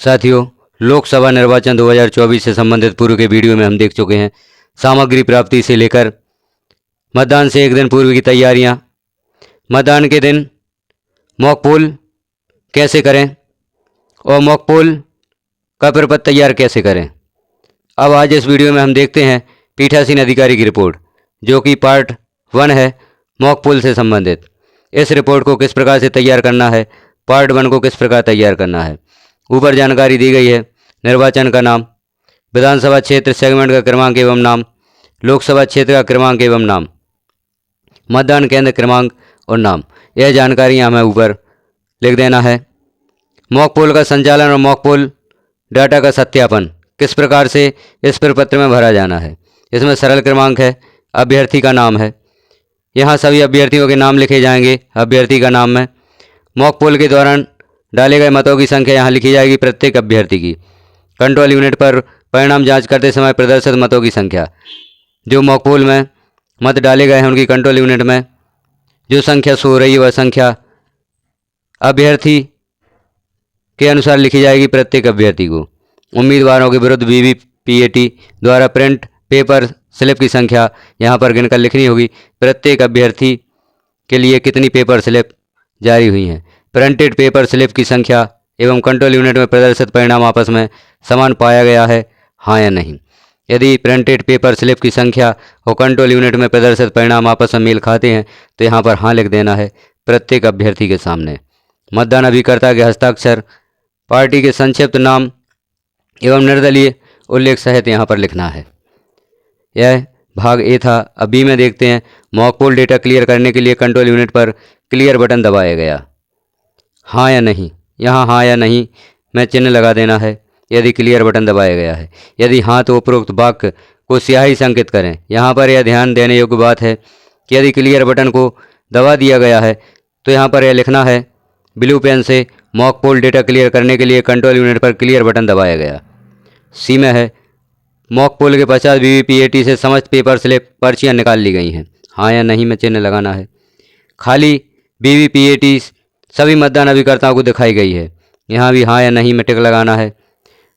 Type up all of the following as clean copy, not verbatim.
साथियों, लोकसभा निर्वाचन 2024 से संबंधित पूर्व के वीडियो में हम देख चुके हैं सामग्री प्राप्ति से लेकर मतदान से एक दिन पूर्व की तैयारियां, मतदान के दिन मॉक पोल कैसे करें और मॉक पोल का प्रपत्र तैयार कैसे करें। अब आज इस वीडियो में हम देखते हैं पीठासीन अधिकारी की रिपोर्ट, जो कि पार्ट 1 है मॉक पोल से संबंधित। इस रिपोर्ट को किस प्रकार से तैयार करना है, पार्ट 1 को किस प्रकार तैयार करना है। ऊपर जानकारी दी गई है। निर्वाचन का नाम, विधानसभा क्षेत्र सेगमेंट का क्रमांक एवं नाम, लोकसभा क्षेत्र का क्रमांक एवं नाम, मतदान केंद्र क्रमांक और नाम। यह जानकारियाँ हमें ऊपर लिख देना है। मॉक पोल का संचालन और मॉक पोल डाटा का सत्यापन किस प्रकार से इस प्रपत्र में भरा जाना है। इसमें सरल क्रमांक है, अभ्यर्थी का नाम है, यहाँ सभी अभ्यर्थियों के नाम लिखे जाएंगे अभ्यर्थी का नाम में। मॉक पोल के दौरान डाले गए मतों की संख्या यहाँ लिखी जाएगी प्रत्येक अभ्यर्थी की। कंट्रोल यूनिट पर परिणाम जांच करते समय प्रदर्शित मतों की संख्या, जो मॉक पोल में मत डाले गए हैं उनकी कंट्रोल यूनिट में जो संख्या शो हो रही है वह संख्या अभ्यर्थी के अनुसार लिखी जाएगी प्रत्येक अभ्यर्थी को। उम्मीदवारों के विरुद्ध वीवीपीएटी द्वारा प्रिंट पेपर स्लिप की संख्या यहाँ पर गिनकर लिखनी होगी। प्रत्येक अभ्यर्थी के लिए कितनी पेपर स्लिप जारी हुई हैं, प्रिंटेड पेपर स्लिप की संख्या एवं कंट्रोल यूनिट में प्रदर्शित परिणाम आपस में समान पाया गया है, हाँ या नहीं। यदि प्रिंटेड पेपर स्लिप की संख्या और कंट्रोल यूनिट में प्रदर्शित परिणाम आपस में मेल खाते हैं तो यहाँ पर हाँ लिख देना है प्रत्येक अभ्यर्थी के सामने। मतदान अभिकर्ता के हस्ताक्षर, पार्टी के संक्षिप्त नाम एवं निर्दलीय उल्लेख सहित यहाँ पर लिखना है। यह भाग ए था। अब बी में देखते हैं। मॉक पोल डेटा क्लियर करने के लिए कंट्रोल यूनिट पर क्लियर बटन दबाया गया, हाँ या नहीं। यहाँ हाँ या नहीं में चिन्ह लगा देना है यदि क्लियर बटन दबाया गया है। यदि हाँ तो उपरोक्त वाक्य को स्याही संकेत करें। यहाँ पर यह ध्यान देने योग्य बात है कि यदि क्लियर बटन को दबा दिया गया है तो यहाँ पर यह लिखना है ब्लू पेन से मॉक पोल डेटा क्लियर करने के लिए कंट्रोल यूनिट पर क्लियर बटन दबाया गया। सी में है मॉक पोल के पश्चात वीवीपीएटी से समस्त पेपर स्लिप पर्चियाँ निकाल ली गई हैं, हाँ या नहीं में चिन्ह लगाना है। खाली वीवीपीएटी सभी मतदान अभिकर्ताओं को दिखाई गई है, यहाँ भी हाँ या नहीं में टिक लगाना है।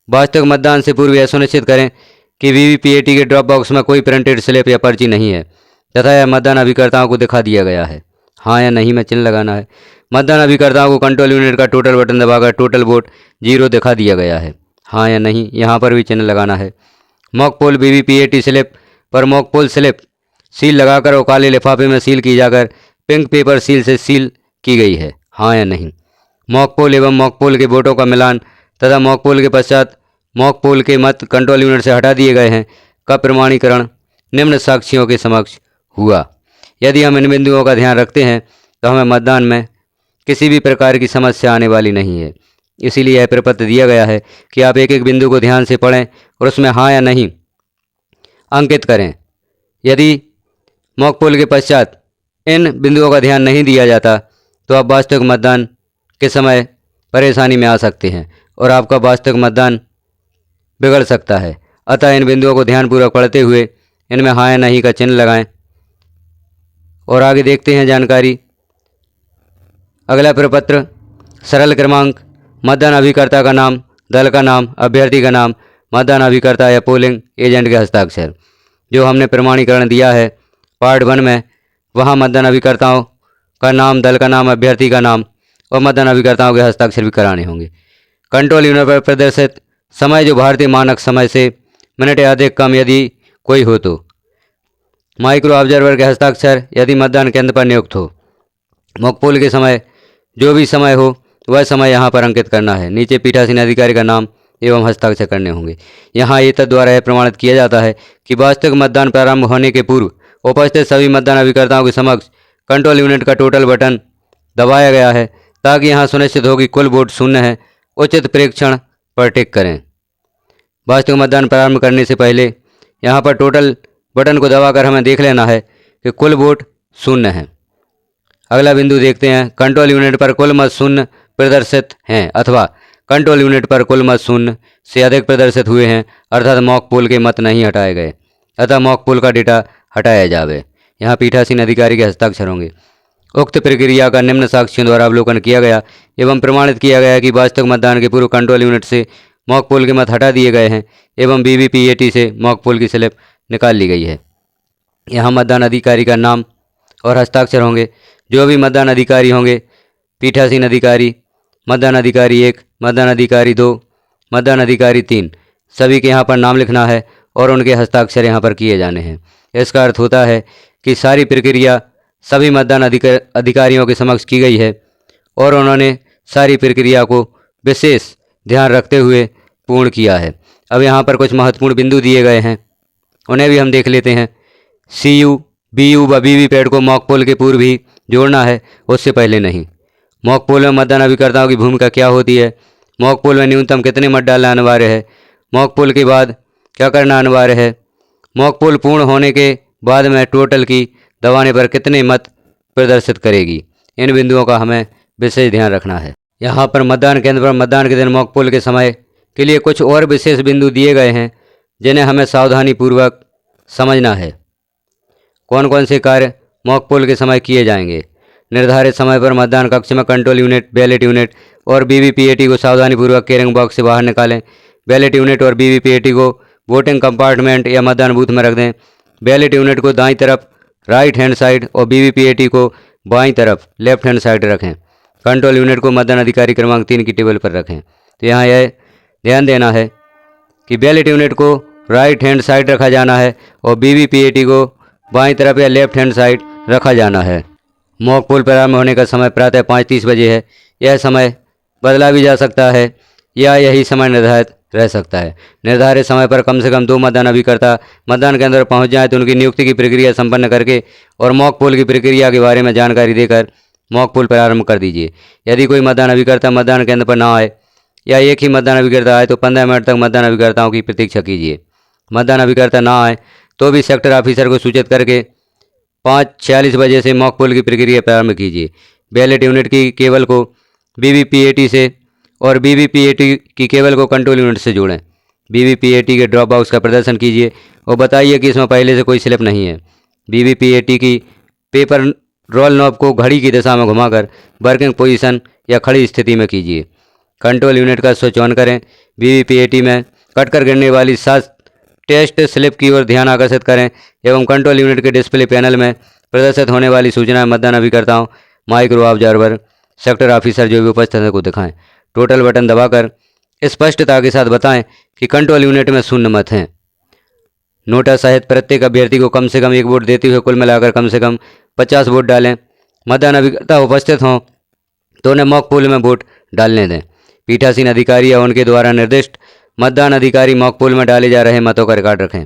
वास्तविक मतदान से पूर्व यह सुनिश्चित करें कि वीवीपीएटी के ड्रॉप बॉक्स में कोई प्रिंटेड स्लिप या पर्ची नहीं है तथा यह मतदान अभिकर्ताओं को दिखा दिया गया है, हाँ या नहीं में चिन्ह लगाना है। मतदान अभिकर्ताओं को कंट्रोल यूनिट का टोटल बटन दबाकर टोटल वोट 0 दिखा दिया गया है, हाँ या नहीं, यहाँ पर भी चिन्ह लगाना है। मॉक पोल वीवीपीएटी स्लिप पर मॉक पोल स्लिप सील लगाकर और काले लिफाफे में सील की जाकर पिंक पेपर सील से सील की गई है, हाँ या नहीं। मॉक पोल एवं मॉक पोल के वोटों का मिलान तथा मॉक पोल के पश्चात मॉक पोल के मत कंट्रोल यूनिट से हटा दिए गए हैं का प्रमाणीकरण निम्न साक्षियों के समक्ष हुआ। यदि हम इन बिंदुओं का ध्यान रखते हैं तो हमें मतदान में किसी भी प्रकार की समस्या आने वाली नहीं है। इसीलिए यह प्रपत्र दिया गया है कि आप एक एक बिंदु को ध्यान से पढ़ें और उसमें हाँ या नहीं अंकित करें। यदि मॉक पोल के पश्चात इन बिंदुओं का ध्यान नहीं दिया जाता तो आप वास्तविक मतदान के समय परेशानी में आ सकते हैं और आपका वास्तविक मतदान बिगड़ सकता है। अतः इन बिंदुओं को ध्यानपूर्वक पढ़ते हुए इनमें हाँ या नहीं का चिन्ह लगाएं। और आगे देखते हैं जानकारी। अगला प्रपत्र, सरल क्रमांक, मतदान अभिकर्ता का नाम, दल का नाम, अभ्यर्थी का नाम, मतदान अभिकर्ता या पोलिंग एजेंट के हस्ताक्षर। जो हमने प्रमाणीकरण दिया है पार्ट 1 में, वहाँ मतदान अभिकर्ताओं का नाम, दल का नाम, अभ्यर्थी का नाम और मतदान अभिकर्ताओं के हस्ताक्षर भी कराने होंगे। कंट्रोल यूनिट पर प्रदर्शित समय जो भारतीय मानक समय से मिनट या अधिक कम यदि कोई हो तो। माइक्रो ऑब्जर्वर के हस्ताक्षर यदि मतदान केंद्र पर नियुक्त हो। मॉक पोल के समय जो भी समय हो वह समय यहाँ पर अंकित करना है। नीचे पीठासीन अधिकारी का नाम एवं हस्ताक्षर करने होंगे। यहाँ ये द्वारा यह प्रमाणित किया जाता है कि वास्तविक मतदान प्रारंभ होने के पूर्व उपस्थित सभी मतदान अभिकर्ताओं के समक्ष कंट्रोल यूनिट का टोटल बटन दबाया गया है ताकि यहाँ सुनिश्चित हो कि कुल वोट शून्य है। उचित प्रेक्षण पर टिक करें। वास्तविक मतदान प्रारंभ करने से पहले यहाँ पर टोटल बटन को दबाकर हमें देख लेना है कि कुल वोट शून्य है। अगला बिंदु देखते हैं। कंट्रोल यूनिट पर कुल मत शून्य प्रदर्शित हैं अथवा कंट्रोल यूनिट पर कुल मत शून्य से अधिक प्रदर्शित हुए हैं, अर्थात मॉक पोल के मत नहीं हटाए गए, अतः मॉक पोल का डेटा हटाया जावे। यहाँ पीठासीन अधिकारी के हस्ताक्षर होंगे। उक्त प्रक्रिया का निम्न साक्ष्यों द्वारा अवलोकन किया गया एवं प्रमाणित किया गया कि वास्तविक मतदान के पूर्व कंट्रोल यूनिट से मॉक पोल के मत हटा दिए गए हैं एवं BVPAT से मॉक पोल की स्लिप निकाल ली गई है। यहाँ मतदान अधिकारी का नाम और हस्ताक्षर होंगे। जो भी मतदान अधिकारी होंगे, पीठासीन अधिकारी, मतदान अधिकारी 1, मतदान अधिकारी 2, मतदान अधिकारी 3, सभी के यहाँ पर नाम लिखना है और उनके हस्ताक्षर यहाँ पर किए जाने हैं। इसका अर्थ होता है कि सारी प्रक्रिया सभी मतदान अधिकारियों के समक्ष की गई है और उन्होंने सारी प्रक्रिया को विशेष ध्यान रखते हुए पूर्ण किया है। अब यहाँ पर कुछ महत्वपूर्ण बिंदु दिए गए हैं, उन्हें भी हम देख लेते हैं। CU, BU व VVPAT को मॉक पोल के पूर्व ही जोड़ना है, उससे पहले नहीं। मॉक पोल में मतदान अभिकर्ताओं की भूमिका क्या होती है? मॉक पोल में न्यूनतम कितने मत डालना अनिवार्य है? मॉक पोल के बाद क्या करना अनिवार्य है? मॉक पोल पूर्ण होने के बाद में टोटल की दबाने पर कितने मत प्रदर्शित करेगी? इन बिंदुओं का हमें विशेष ध्यान रखना है। यहाँ पर मतदान केंद्र पर मतदान के दिन मॉक पोल के समय के लिए कुछ और विशेष बिंदु दिए गए हैं जिन्हें हमें सावधानीपूर्वक समझना है। कौन कौन से कार्य मॉक पोल के समय किए जाएंगे? निर्धारित समय पर मतदान कक्ष में कंट्रोल यूनिट, बैलेट यूनिट और BVPAT को सावधानीपूर्वक कैरिंग बॉक्स से बाहर निकालें। बैलेट यूनिट और BVPAT को वोटिंग कंपार्टमेंट या मतदान बूथ में रख दें। बैलेट यूनिट को दाईं तरफ राइट हैंड साइड और BVPAT को बाईं तरफ लेफ्ट हैंड साइड रखें। कंट्रोल यूनिट को मतदान अधिकारी क्रमांक 3 की टेबल पर रखें। तो यहाँ यह ध्यान देना है कि बैलेट यूनिट को राइट हैंड साइड रखा जाना है और BVPAT को बाईं तरफ या लेफ्ट हैंड साइड रखा जाना है। मॉक पोल प्रारंभ होने का समय प्रातः 5:30 बजे है। यह समय बदला भी जा सकता है या यही समय निर्धारित रह सकता है। निर्धारित समय पर कम से कम 2 मतदान अभिकर्ता मतदान केंद्र पर पहुंच जाएं तो उनकी नियुक्ति की प्रक्रिया संपन्न करके और मॉक पोल की प्रक्रिया के बारे में जानकारी देकर मॉक पोल प्रारंभ कर दीजिए। यदि कोई मतदान अभिकर्ता मतदान केंद्र पर ना आए या एक ही मतदान अभिकर्ता आए तो 15 मिनट तक मतदान अभिकर्ताओं की प्रतीक्षा कीजिए। मतदान अभिकर्ता ना आए तो भी सेक्टर ऑफिसर को सूचित करके 5:46 बजे से मॉक पोल की प्रक्रिया प्रारंभ कीजिए। बैलेट यूनिट की केबल को BVPAT से और BVPAT की केबल को कंट्रोल यूनिट से जोड़ें। BVPAT के ड्रॉप बॉक्स का प्रदर्शन कीजिए और बताइए कि इसमें पहले से कोई स्लिप नहीं है। BVPAT की पेपर रोल नॉब को घड़ी की दिशा में घुमाकर वर्किंग पोजीशन या खड़ी स्थिति में कीजिए। कंट्रोल यूनिट का स्विच ऑन करें। BVPAT में कटकर गिरने वाली 7 टेस्ट स्लिप की ओर ध्यान आकर्षित करें एवं कंट्रोल यूनिट के डिस्प्ले पैनल में प्रदर्शित होने वाली सूचनाएं मतदान अभिकर्ताओं, माइक्रो ऑब्जर्वर, सेक्टर ऑफिसर जो भी उपस्थित हैं को दिखाएं। टोटल बटन दबाकर स्पष्टता के साथ बताएं कि कंट्रोल यूनिट में 0 मत हैं। नोटा सहित प्रत्येक अभ्यर्थी को कम से कम 1 वोट देते हुए कुल मिलाकर कम से कम 50 वोट डालें। मतदान अभिकर्ता उपस्थित हों तो उन्हें मॉक पोल में वोट डालने दें। पीठासीन अधिकारी या उनके द्वारा निर्दिष्ट मतदान अधिकारी मॉक पोल में डाले जा रहे मतों का रिकॉर्ड रखें।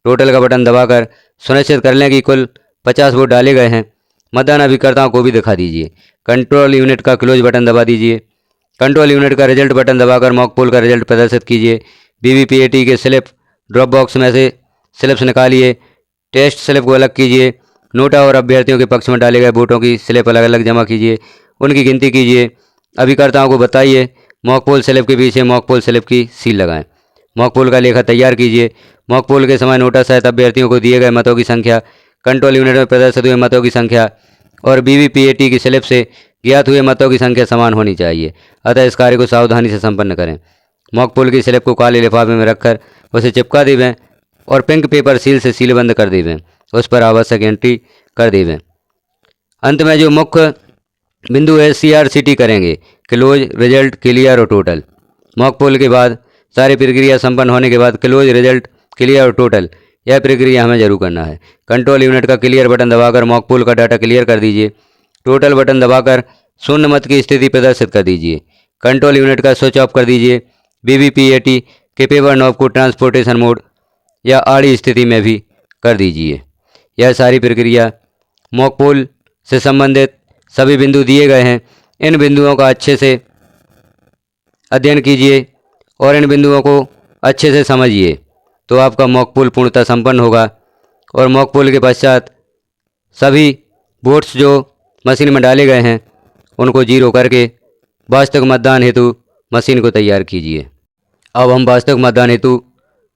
टोटल का बटन दबाकर सुनिश्चित कर लें कि कुल 50 वोट डाले गए हैं। मतदान अभिकर्ताओं को भी दिखा दीजिए। कंट्रोल यूनिट का क्लोज बटन दबा दीजिए। कंट्रोल यूनिट का रिजल्ट बटन दबाकर मॉक पोल का रिजल्ट प्रदर्शित कीजिए। BVPAT के स्लिप ड्रॉप बॉक्स में से स्लिप्स निकालिए। टेस्ट स्लिप को अलग कीजिए। नोटा और अभ्यर्थियों के पक्ष में डाले गए वोटों की स्लिप अलग अलग जमा कीजिए, उनकी गिनती कीजिए। अभिकर्ताओं को बताइए। मॉक पोल स्लिप के पीछे मॉक पोल स्लिप की सील लगाएं। मॉक पोल का लेखा तैयार कीजिए। मॉक पोल के समय नोटा सहित अभ्यर्थियों को दिए गए मतों की संख्या, कंट्रोल यूनिट में प्रदर्शित हुए मतों की संख्या और BVPAT की स्लिप से ज्ञात हुए मतों की संख्या समान होनी चाहिए। अतः इस कार्य को सावधानी से संपन्न करें। मॉक पोल की स्लिप को काले लिफाफे में रखकर उसे चिपका देवें और पिंक पेपर सील से सीलबंद कर देवें। उस पर आवश्यक एंट्री कर देवें। अंत में जो मुख्य बिंदु है CRCT करेंगे, क्लोज, रिजल्ट, क्लियर और टोटल। मॉक पोल के बाद सारी प्रक्रिया संपन्न होने के बाद क्लोज, रिजल्ट, क्लियर और टोटल, यह प्रक्रिया हमें जरूर करना है। कंट्रोल यूनिट का क्लियर बटन दबाकर मॉक पोल का डाटा क्लियर कर दीजिए। टोटल बटन दबाकर 0 मत की स्थिति प्रदर्शित कर दीजिए। कंट्रोल यूनिट का स्विच ऑफ कर दीजिए। BVPAT के पेपर नॉब को ट्रांसपोर्टेशन मोड या आड़ी स्थिति में भी कर दीजिए। यह सारी प्रक्रिया मॉक पोल से संबंधित सभी बिंदु दिए गए हैं। इन बिंदुओं का अच्छे से अध्ययन कीजिए और इन बिंदुओं को अच्छे से समझिए तो आपका मॉक पोल पूर्णतः संपन्न होगा और मॉक पोल के पश्चात सभी वोट्स जो मशीन में डाले गए हैं उनको 0 करके वास्तविक मतदान हेतु मशीन को तैयार कीजिए। अब हम वास्तविक मतदान हेतु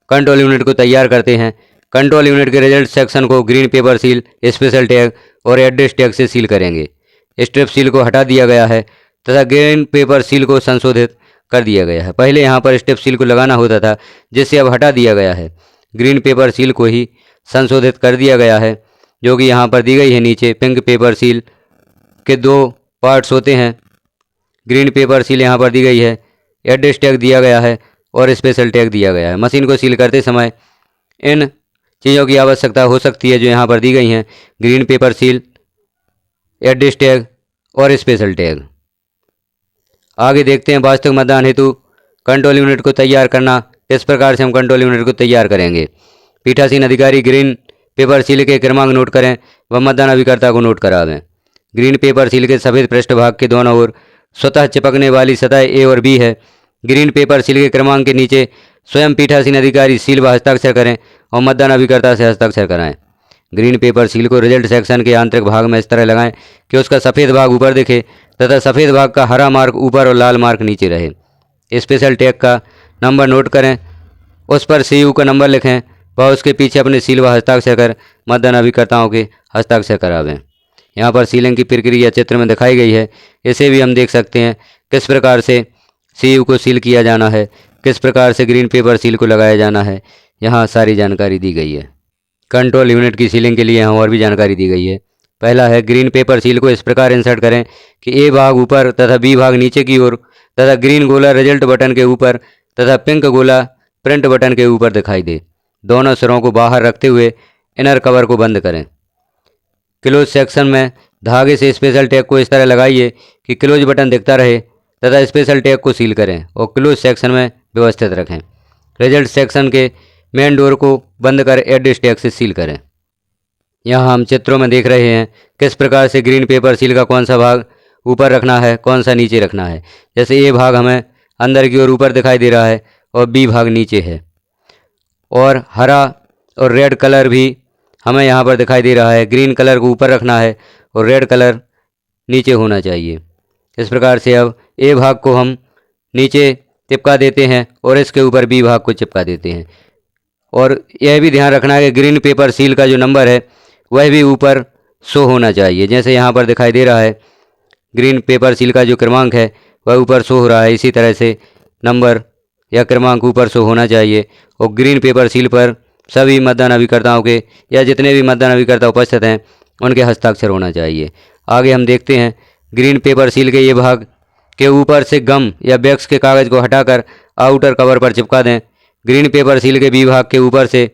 कंट्रोल यूनिट को तैयार करते हैं। कंट्रोल यूनिट के रिजल्ट सेक्शन को green pepper seal, special tag और एड्रेस टैग से सील करेंगे। स्ट्रिप सील को हटा दिया गया है तथा ग्रीन पेपर सील को संशोधित कर दिया गया है। पहले यहाँ पर स्ट्रिप सील को लगाना होता था, जिसे अब हटा दिया गया है। ग्रीन पेपर सील को ही संशोधित कर दिया गया है, जो कि यहाँ पर दी गई है। नीचे पिंक पेपर सील के 2 पार्ट्स होते हैं। ग्रीन पेपर सील यहाँ पर दी गई है, एड्रेस टैग दिया गया है और स्पेशल टैग दिया गया है। मशीन को सील करते समय इन चीज़ों की आवश्यकता हो सकती है जो यहाँ पर दी गई हैं: green pepper seal, address tag और स्पेशल टैग। आगे देखते हैं वास्तविक मतदान हेतु कंट्रोल यूनिट को तैयार करना। किस प्रकार से हम कंट्रोल यूनिट को तैयार करेंगे। पीठासीन अधिकारी ग्रीन पेपर सील के क्रमांक नोट करें व मतदान अभिकर्ता को नोट करावें। ग्रीन पेपर सील के सफ़ेद पृष्ठभाग के दोनों ओर स्वतः चिपकने वाली सतह ए और बी है। ग्रीन पेपर सील के क्रमांक के नीचे स्वयं पीठासीन अधिकारी सील व हस्ताक्षर करें और मतदान अभिकर्ता से हस्ताक्षर कराएं। ग्रीन पेपर सील को रिजल्ट सेक्शन के आंतरिक भाग में इस तरह लगाएं कि उसका सफ़ेद भाग ऊपर दिखे तथा सफ़ेद भाग का हरा मार्क ऊपर और लाल मार्क नीचे रहे। स्पेशल टैग का नंबर नोट करें, उस पर CU का नंबर लिखें व उसके पीछे अपने सील व हस्ताक्षर कर मतदान अभिकर्ताओं के हस्ताक्षर करावें। यहाँ पर सीलिंग की प्रक्रिया चित्र में दिखाई गई है। इसे भी हम देख सकते हैं किस प्रकार से CU को सील किया जाना है, किस प्रकार से ग्रीन पेपर सील को लगाया जाना है। यहाँ सारी जानकारी दी गई है। कंट्रोल यूनिट की सीलिंग के लिए यहाँ और भी जानकारी दी गई है। पहला है, ग्रीन पेपर सील को इस प्रकार इंसर्ट करें कि A भाग ऊपर तथा B भाग नीचे की ओर तथा ग्रीन गोला रिजल्ट बटन के ऊपर तथा पिंक गोला प्रिंट बटन के ऊपर दिखाई दे। दोनों सिरों को बाहर रखते हुए इनर कवर को बंद करें। क्लोज सेक्शन में धागे से स्पेशल टैग को इस तरह लगाइए कि क्लोज बटन दिखता रहे तथा स्पेशल टैग को सील करें और क्लोज सेक्शन में व्यवस्थित रखें। रिजल्ट सेक्शन के मेन डोर को बंद कर एड्रेस टैग से सील करें। यहाँ हम चित्रों में देख रहे हैं किस प्रकार से ग्रीन पेपर सील का कौन सा भाग ऊपर रखना है, कौन सा नीचे रखना है। जैसे A भाग हमें अंदर की ओर ऊपर दिखाई दे रहा है और B भाग नीचे है, और हरा और रेड कलर भी हमें यहाँ पर दिखाई दे रहा है। ग्रीन कलर को ऊपर रखना है और रेड कलर नीचे होना चाहिए। इस प्रकार से अब A भाग को हम नीचे चिपका देते हैं और इसके ऊपर B भाग को चिपका देते हैं। और यह भी ध्यान रखना है कि ग्रीन पेपर सील का जो नंबर है वह भी ऊपर शो होना चाहिए। जैसे यहाँ पर दिखाई दे रहा है, ग्रीन पेपर सील का जो क्रमांक है वह ऊपर शो हो रहा है। इसी तरह से नंबर या क्रमांक ऊपर शो होना चाहिए और ग्रीन पेपर सील पर सभी मतदान अभिकर्ताओं के या जितने भी मतदान अभिकर्ता उपस्थित हैं उनके हस्ताक्षर होना चाहिए। आगे हम देखते हैं, ग्रीन पेपर सील के ये भाग के ऊपर से गम या वैक्स के कागज़ को हटाकर आउटर कवर पर चिपका दें। ग्रीन पेपर सील के B भाग के ऊपर से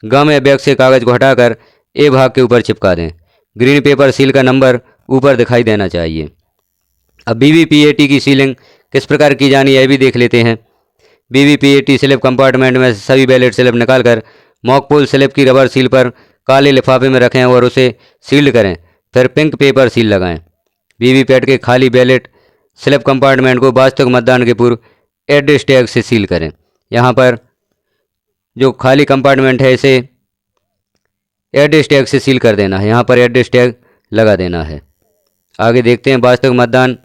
गम या वैक्स के कागज़ को हटाकर A भाग के ऊपर चिपका दें। ग्रीन पेपर सील का नंबर ऊपर दिखाई देना चाहिए। अब BVPAT की सीलिंग किस प्रकार की जानी है, यह भी देख लेते हैं। BVPAT स्लिप कंपार्टमेंट में सभी बैलेट स्लिप निकालकर मॉकपोल स्लिप की रबर सील पर काले लिफाफे में रखें और उसे सील्ड करें। फिर पिंक पेपर सील लगाएं। वीवीपैट के खाली बैलेट स्लिप कंपार्टमेंट को वास्तविक मतदान के पूर्व एड्रेस टैग से सील करें। यहाँ पर जो खाली कंपार्टमेंट है इसे एड्रेस टैग से सील कर देना है। यहाँ पर एड्रेस टैग लगा देना है। आगे देखते हैं वास्तविक मतदान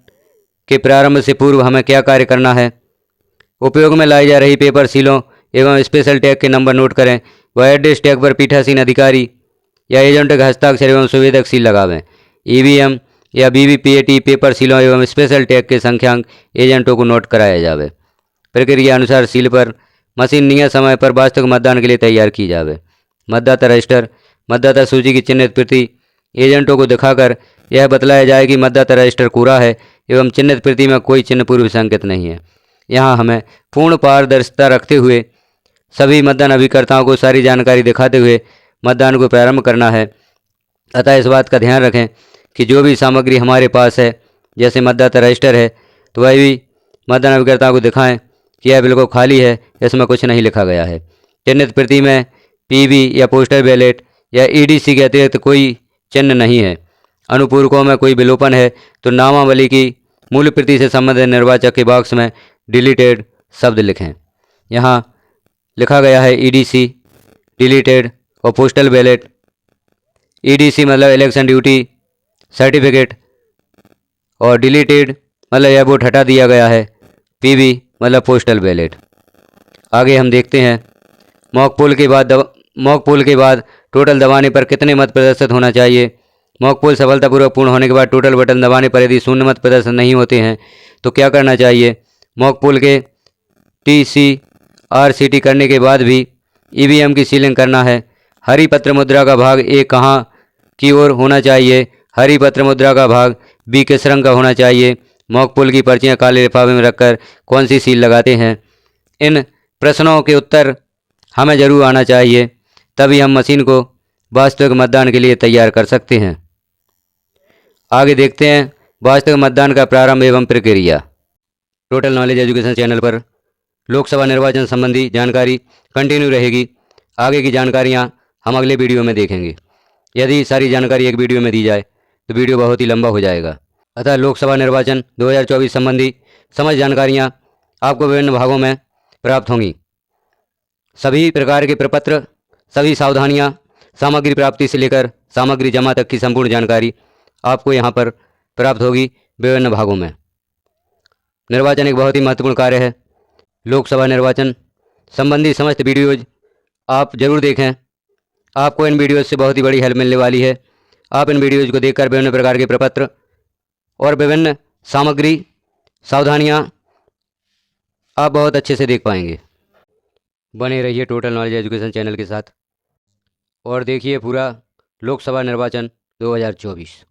के प्रारंभ से पूर्व हमें क्या कार्य करना है। उपयोग में लाई जा रही पेपर सीलों एवं स्पेशल टैग के नंबर नोट करें। वह एड्रेस टैग पर पीठासीन अधिकारी या एजेंट का हस्ताक्षर एवं संवेदक सील लगावें। EVM या BVPAT पेपर सीलों एवं स्पेशल टैग के संख्यांक एजेंटों को नोट कराया जावे। प्रक्रिया अनुसार सील पर मशीन नियत समय पर वास्तविक मतदान के लिए तैयार की जावे। मतदाता रजिस्टर मतदाता सूची की चिन्हित प्रति एजेंटों को दिखाकर यह बतलाया जाए कि मतदाता रजिस्टर कोरा है एवं चिन्हित प्रति में कोई चिन्ह पूर्व संकेत नहीं है। यहाँ हमें पूर्ण पारदर्शिता रखते हुए सभी मतदान अभिकर्ताओं को सारी जानकारी दिखाते हुए मतदान को प्रारंभ करना है। अतः इस बात का ध्यान रखें कि जो भी सामग्री हमारे पास है, जैसे मतदाता रजिस्टर है, तो वह भी मतदान अभिकर्ताओं को दिखाएं कि यह बिल्कुल खाली है, इसमें कुछ नहीं लिखा गया है। चिन्हित प्रति में PV या पोस्टर बैलेट या EDC के अतिरिक्त कोई चिन्ह नहीं है। अनुपूरकों में कोई विलोपन है तो नामावली की मूल प्रति से संबंधित निर्वाचक के बॉक्स में डिलीटेड शब्द लिखें। यहाँ लिखा गया है EDC डिलीटेड और पोस्टल बैलेट। EDC मतलब इलेक्शन ड्यूटी सर्टिफिकेट और डिलीटेड मतलब यह वोट हटा दिया गया है। PV मतलब पोस्टल बैलेट। आगे हम देखते हैं मॉक पोल के बाद टोटल दबाने पर कितने मत प्रदर्शित होना चाहिए। मॉक पोल सफलतापूर्वक पूर्ण होने के बाद टोटल बटन दबाने पर यदि शून्य मत प्रदर्शन नहीं होते हैं तो क्या करना चाहिए? मॉक पोल के TCRCT करने के बाद भी EVM की सीलिंग करना है। हरी पत्र मुद्रा का भाग A कहाँ की ओर होना चाहिए? हरी पत्र मुद्रा का भाग B किस रंग का होना चाहिए? मॉक पोल की पर्चियाँ काले लिफाफे में रखकर कौन सी सील लगाते हैं? इन प्रश्नों के उत्तर हमें जरूर आना चाहिए, तभी हम मशीन को वास्तविक मतदान के लिए तैयार कर सकते हैं। आगे देखते हैं वास्तविक मतदान का प्रारंभ एवं प्रक्रिया। टोटल नॉलेज एजुकेशन चैनल पर लोकसभा निर्वाचन संबंधी जानकारी कंटिन्यू रहेगी। आगे की जानकारियां हम अगले वीडियो में देखेंगे। यदि सारी जानकारी एक वीडियो में दी जाए तो वीडियो बहुत ही लंबा हो जाएगा। अतः लोकसभा निर्वाचन 2024 संबंधी समस्त जानकारियां आपको विभिन्न भागों में प्राप्त होंगी। सभी प्रकार के प्रपत्र, सभी सावधानियां, सामग्री प्राप्ति से लेकर सामग्री जमा तक की संपूर्ण जानकारी आपको यहां पर प्राप्त होगी विभिन्न भागों में। निर्वाचन एक बहुत ही महत्वपूर्ण कार्य है। लोकसभा निर्वाचन संबंधी समस्त वीडियोज आप जरूर देखें। आपको इन वीडियोज से बहुत ही बड़ी हेल्प मिलने वाली है। आप इन वीडियोज को देखकर विभिन्न प्रकार के प्रपत्र और विभिन्न सामग्री, सावधानियां आप बहुत अच्छे से देख पाएंगे। बने रहिए टोटल नॉलेज एजुकेशन चैनल के साथ और देखिए पूरा लोकसभा निर्वाचन 2024।